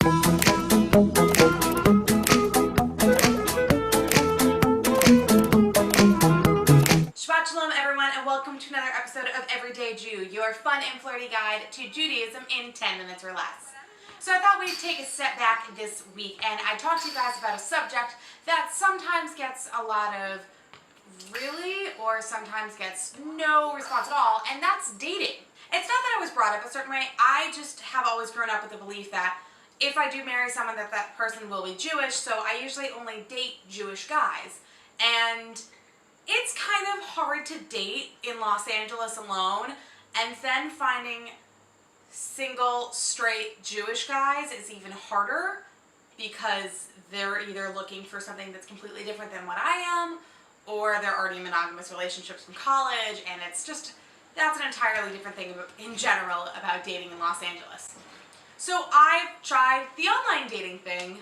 Shabbat Shalom, everyone, and welcome to another episode of Everyday Jew, your fun and flirty guide to Judaism in 10 minutes or less. So I thought we'd take a step back this week, and I talked to you guys about a subject that sometimes gets a lot of really, or sometimes gets no response at all, and that's dating. It's not that I was brought up a certain way, I just have always grown up with the belief that if I do marry someone, that person will be Jewish, so I usually only date Jewish guys. And it's kind of hard to date in Los Angeles alone, and then finding single, straight Jewish guys is even harder because they're either looking for something that's completely different than what I am, or they're already in monogamous relationships from college, and it's just, that's an entirely different thing in general about dating in Los Angeles. So I've tried the online dating thing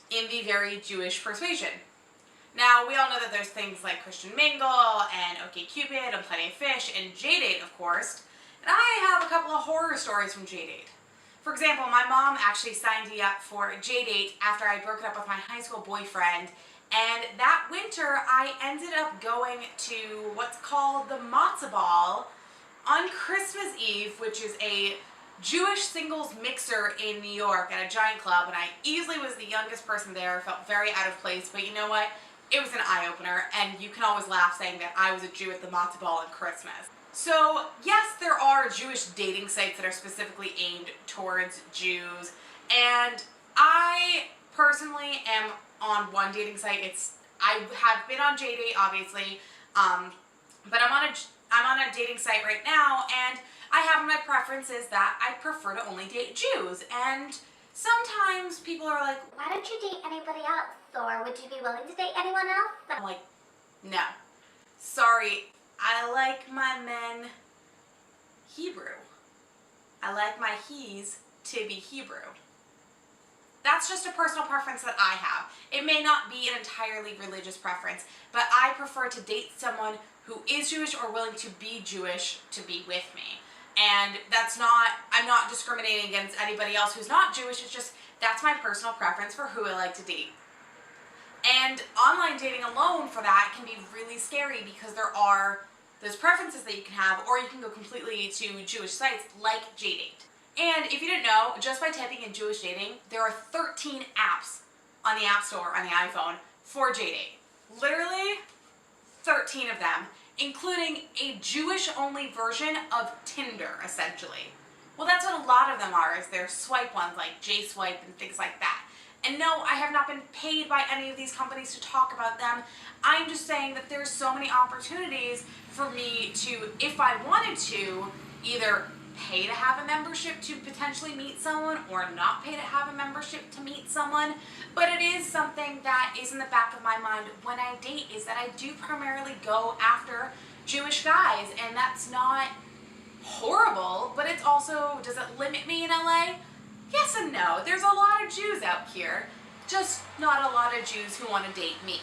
in the very Jewish persuasion. Now, we all know that there's things like Christian Mingle and OkCupid and Plenty of Fish and JDate, of course. And I have a couple of horror stories from JDate. For example, my mom actually signed me up for JDate after I broke up with my high school boyfriend. And that winter, I ended up going to what's called the Matzah Ball on Christmas Eve, which is a Jewish singles mixer in New York at a giant club. And I easily was the youngest person there, felt very out of place. But you know what? It was an eye-opener, and you can always laugh saying that I was a Jew at the Matzah Ball on Christmas. So, yes, there are Jewish dating sites that are specifically aimed towards Jews, and I personally am on one dating site. I have been on JDate, obviously, but I'm on a dating site right now, and I have my preferences that I prefer to only date Jews, and sometimes people are like, why don't you date anybody else? Or would you be willing to date anyone else? I'm like, no. Sorry, I like my men Hebrew. I like my he's to be Hebrew. That's just a personal preference that I have. It may not be an entirely religious preference, but I prefer to date someone who is Jewish or willing to be Jewish to be with me. And I'm not discriminating against anybody else who's not Jewish, it's just, that's my personal preference for who I like to date. And online dating alone for that can be really scary because there are those preferences that you can have, or you can go completely to Jewish sites like JDate. And if you didn't know, just by typing in Jewish dating, there are 13 apps on the App Store on the iPhone for JDate. Literally 13 of them, including a Jewish-only version of Tinder, essentially. Well, that's what a lot of them are, is they're swipe ones like J-Swipe and things like that. And no, I have not been paid by any of these companies to talk about them. I'm just saying that there's so many opportunities for me to, if I wanted to, either pay to have a membership to potentially meet someone or not pay to have a membership to meet someone. But it is something that is in the back of my mind when I date, is that I do primarily go after Jewish guys, and that's not horrible, but it's also, does it limit me in LA? Yes and no. There's a lot of Jews out here, just not a lot of Jews who want to date me.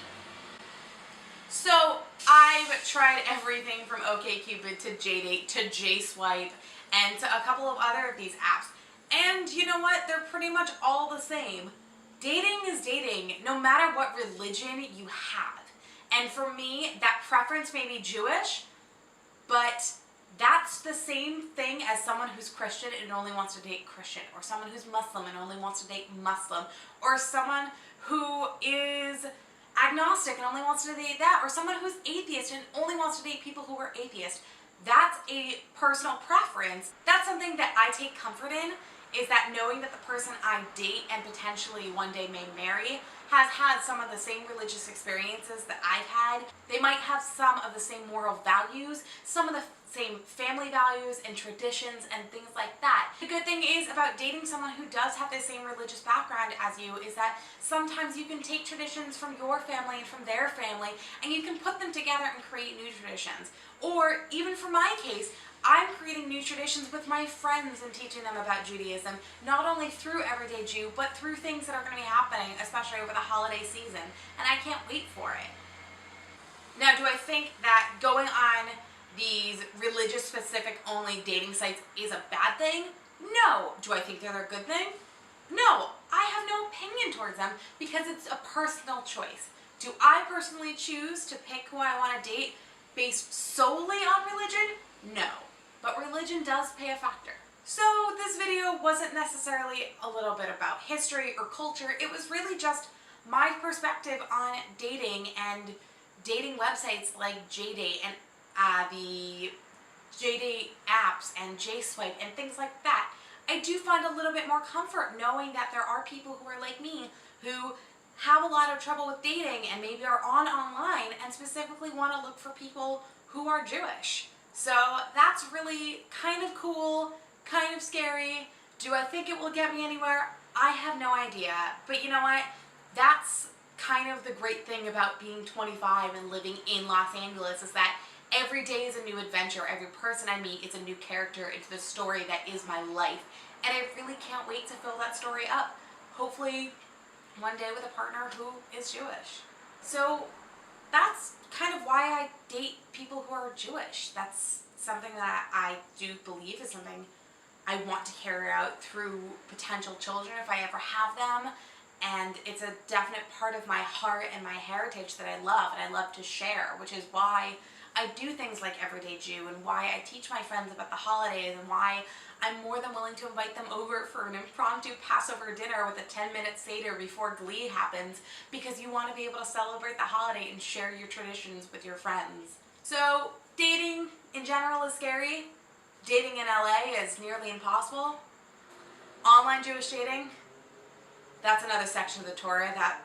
So I've tried everything from OkCupid to JDate to J-Swipe and to a couple of other of these apps. And you know what? They're pretty much all the same. Dating is dating, no matter what religion you have. And for me, that preference may be Jewish, but that's the same thing as someone who's Christian and only wants to date Christian, or someone who's Muslim and only wants to date Muslim, or someone who is agnostic and only wants to date that, or someone who's atheist and only wants to date people who are atheist. That's a personal preference. That's something that I take comfort in, is that knowing that the person I date and potentially one day may marry has had some of the same religious experiences that I've had. They might have some of the same moral values, some of the same family values and traditions and things like that. The good thing is about dating someone who does have the same religious background as you is that sometimes you can take traditions from your family and from their family, and you can put them together and create new traditions. Or even for my case, I'm creating new traditions with my friends and teaching them about Judaism, not only through Everyday Jew, but through things that are going to be happening, especially over the holiday season, and I can't wait for it. Now, do I think that going on these religious-specific only dating sites is a bad thing? No. Do I think they're a good thing? No. towards them because it's a personal choice. Do I personally choose to pick who I want to date based solely on religion? No. But religion does play a factor. So this video wasn't necessarily a little bit about history or culture. It was really just my perspective on dating and dating websites like JDate and the JDate apps and JSwipe and things like that. I do find a little bit more comfort knowing that there are people who are like me who have a lot of trouble with dating and maybe are online and specifically want to look for people who are Jewish. So that's really kind of cool, kind of scary. Do I think it will get me anywhere? I have no idea. But you know what? That's kind of the great thing about being 25 and living in Los Angeles is that every day is a new adventure. Every person I meet is a new character into the story that is my life. And I really can't wait to fill that story up. Hopefully one day with a partner who is Jewish. So that's kind of why I date people who are Jewish. That's something that I do believe is something I want to carry out through potential children if I ever have them. And it's a definite part of my heart and my heritage that I love and I love to share, which is why I do things like Everyday Jew and why I teach my friends about the holidays and why I'm more than willing to invite them over for an impromptu Passover dinner with a 10-minute Seder before Glee happens, because you want to be able to celebrate the holiday and share your traditions with your friends. So dating in general is scary. Dating in LA is nearly impossible. Online Jewish dating, that's another section of the Torah that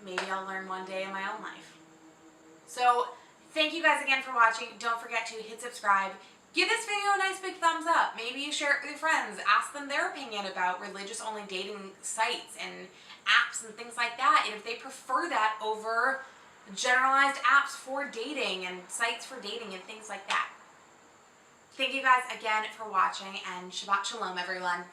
maybe I'll learn one day in my own life. So thank you guys again for watching. Don't forget to hit subscribe. Give this video a nice big thumbs up. Maybe you share it with your friends. Ask them their opinion about religious-only dating sites and apps and things like that. And if they prefer that over generalized apps for dating and sites for dating and things like that. Thank you guys again for watching, and Shabbat Shalom, everyone.